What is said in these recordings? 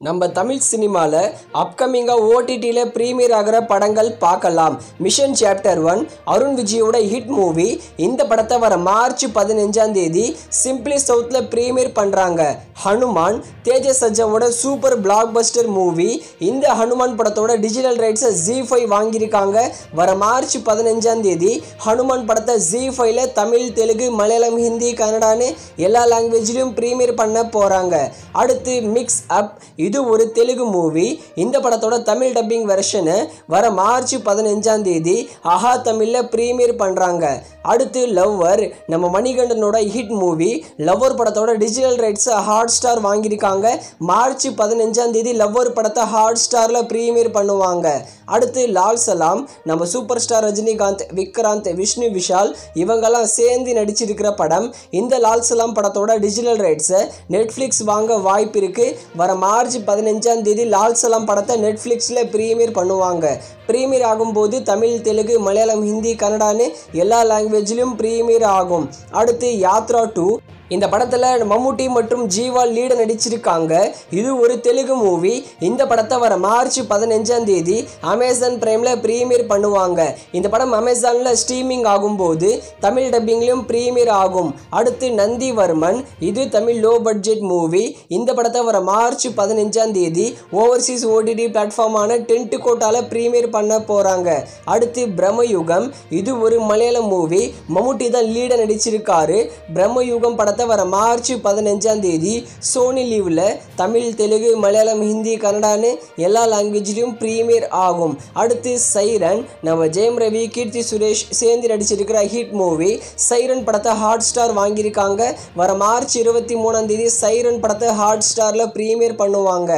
நம்ம தமிழ் சினிமாவில் அப்கமிங்காக ஓடிடியில் ப்ரீமியர் ஆகிற படங்கள் பார்க்கலாம். மிஷன் சாப்டர் 1 அருண் விஜயோட ஹிட் மூவி. இந்த படத்தை வர மார்ச் 15 சிம்பிளி சவுத்தில் ப்ரீமியர் பண்ணுறாங்க. ஹனுமான் தேஜஸ் சஜ்ஜாவோட சூப்பர் பிளாக் பஸ்டர் மூவி. இந்த ஹனுமான் படத்தோட டிஜிட்டல் ரைட்ஸை ZEE5 வாங்கியிருக்காங்க. வர மார்ச் 15 ஹனுமான் படத்தை ZEE5ல தமிழ், தெலுங்கு, மலையாளம், ஹிந்தி, கன்னடான்னு எல்லா லாங்குவேஜ்லையும் ப்ரீமியர் பண்ண போகிறாங்க. அடுத்து மிக்ஸ் அப். இது ஒரு தெலுங்கு மூவி. இந்த படத்தோட தமிழ் டப்பிங் வெர்ஷனை வர மார்ச் 15 ஆஹா தமிழில் ப்ரீமியர் பண்ணுறாங்க. அடுத்து லவ்வர். நம்ம மணிகண்டனோட ஹிட் மூவி. லவ்வர் படத்தோட டிஜிட்டல் ரைட்ஸை ஹாட்ஸ்டார் வாங்கியிருக்காங்க. மார்ச் 15 லவ்வர் படத்தை ஹாட்ஸ்டாரில் ப்ரீமியர் பண்ணுவாங்க. அடுத்து லால் சலாம். நம்ம சூப்பர் ஸ்டார் ரஜினிகாந்த், விக்ராந்த், விஷ்ணு விஷால் இவங்கெல்லாம் சேர்ந்து நடிச்சிருக்கிற படம். இந்த லால் சலாம் படத்தோட டிஜிட்டல் ரைட்ஸை நெட்ஃப்ளிக்ஸ் வாங்க வாய்ப்பு இருக்குது. வர மார்ச் 15 லால் சலாம் படத்தை நெட்ஃப்ளிக்ஸில் ப்ரீமியர் பண்ணுவாங்க. ப்ரீமியர் ஆகும்போது தமிழ், தெலுங்கு, மலையாளம், ஹிந்தி, கன்னடான்னு எல்லா லாங்குவேஜ்லையும் ப்ரீமியர் ஆகும். அடுத்து யாத்ரா 2. இந்த படத்தில் மம்முட்டி மற்றும் ஜீவா லீட நடிச்சிருக்காங்க. இது ஒரு தெலுங்கு மூவி. இந்த படத்தை வர மார்ச் 15 அமேசான் பிரைமில் ப்ரீமியர் பண்ணுவாங்க. இந்த படம் அமேசானில் ஸ்ட்ரீமிங் ஆகும்போது தமிழ் டப்பிங்லையும் ப்ரீமியர் ஆகும். அடுத்து நந்திவர்மன். இது தமிழ் லோ பட்ஜெட் மூவி. இந்த படத்தை வர மார்ச் 15 ஓவர்சீஸ் ஓடிடி பிளாட்ஃபார்மான டென்ட் கோட்டால ப்ரீமியர் பண்ண போகிறாங்க. அடுத்து பிரம்மயுகம். இது ஒரு மலையாளம் மூவி. மம்முட்டி தான் லீட நடிச்சிருக்காரு. பிரம்மயுகம் படத்தை வர மார்ச் 15 சோனி லீவில் தமிழ், தெலுங்கு, மலையாளம், ஹிந்தி, கன்னடான்னு எல்லா லாங்குவேஜ்லையும் ப்ரீமியர் ஆகும். அடுத்து சைரன். நம்ம ஜெயம் ரவி, கீர்த்தி சுரேஷ் சேர்ந்து நடிச்சிருக்கிற ஹிட் மூவி. சைரன் படத்தை ஹாட்ஸ்டார் வாங்கியிருக்காங்க. வர மார்ச் 23 சைரன் படத்தை ஹாட்ஸ்டாரில் ப்ரீமியர் பண்ணுவாங்க.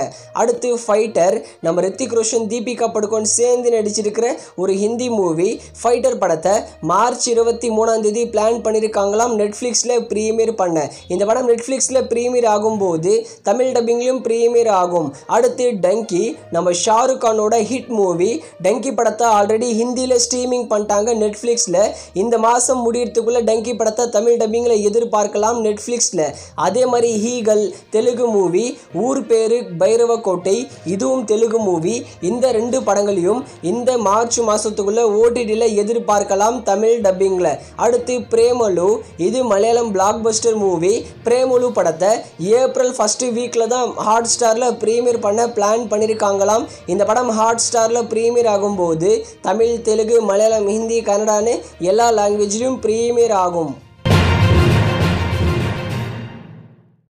அடுத்து ஃபைட்டர். நம்ம ரித்திக் ரோஷன், தீபிகா படுகோன் சேர்ந்து நடிச்சிருக்கிற ஒரு ஹிந்தி மூவி. ஃபைட்டர் படத்தை மார்ச் 23 பிளான் பண்ணியிருக்காங்களாம் நெட்ஃப்ளிக்ஸில் ப்ரீமியர் பண்ண. இந்த படம் நெட்ஃப்ளிக்ஸில் ப்ரீமியர் ஆகும்போது தமிழ் டப்பிங்லையும் ப்ரீமியர் ஆகும். அடுத்து டங்கி. நம்ம ஷாருக் கானோட ஹிட் மூவி. டங்கி படத்தை ஆல்ரெடி ஹிந்தியில் ஸ்ட்ரீமிங் பண்ணிட்டாங்க நெட்ஃப்ளிக்ஸில். இந்த மாதம் முடியறதுக்குள்ளே டங்கி படத்தை தமிழ் டப்பிங்கில் எதிர்பார்க்கலாம் நெட்ஃப்ளிக்ஸில். அதே மாதிரி ஹீகல் தெலுங்கு மூவி. ஊர் பேரு பைரவக்கோட்டை, இதுவும் தெலுங்கு மூவி. இந்த 2 படங்களையும் இந்த மார்ச் மாதத்துக்குள்ளே ஓடிடியில் எதிர்பார்க்கலாம் தமிழ் டப்பிங்கில். அடுத்து பிரேமலு. இது மலையாளம் பிளாக் பஸ்டர் மூவி. பிரேமலு படத்தை ஏப்ரல் 1 வீக்கில் தான் ஹாட்ஸ்டாரில் ப்ரீமியர் பண்ண பிளான் பண்ணியிருக்காங்களாம். இந்த படம் ஹாட்ஸ்டாரில் ப்ரீமியர் ஆகும்போது தமிழ், தெலுங்கு, மலையாளம், ஹிந்தி, கன்னடான்னு எல்லா லாங்குவேஜ்லையும் ப்ரீமியர் ஆகும்.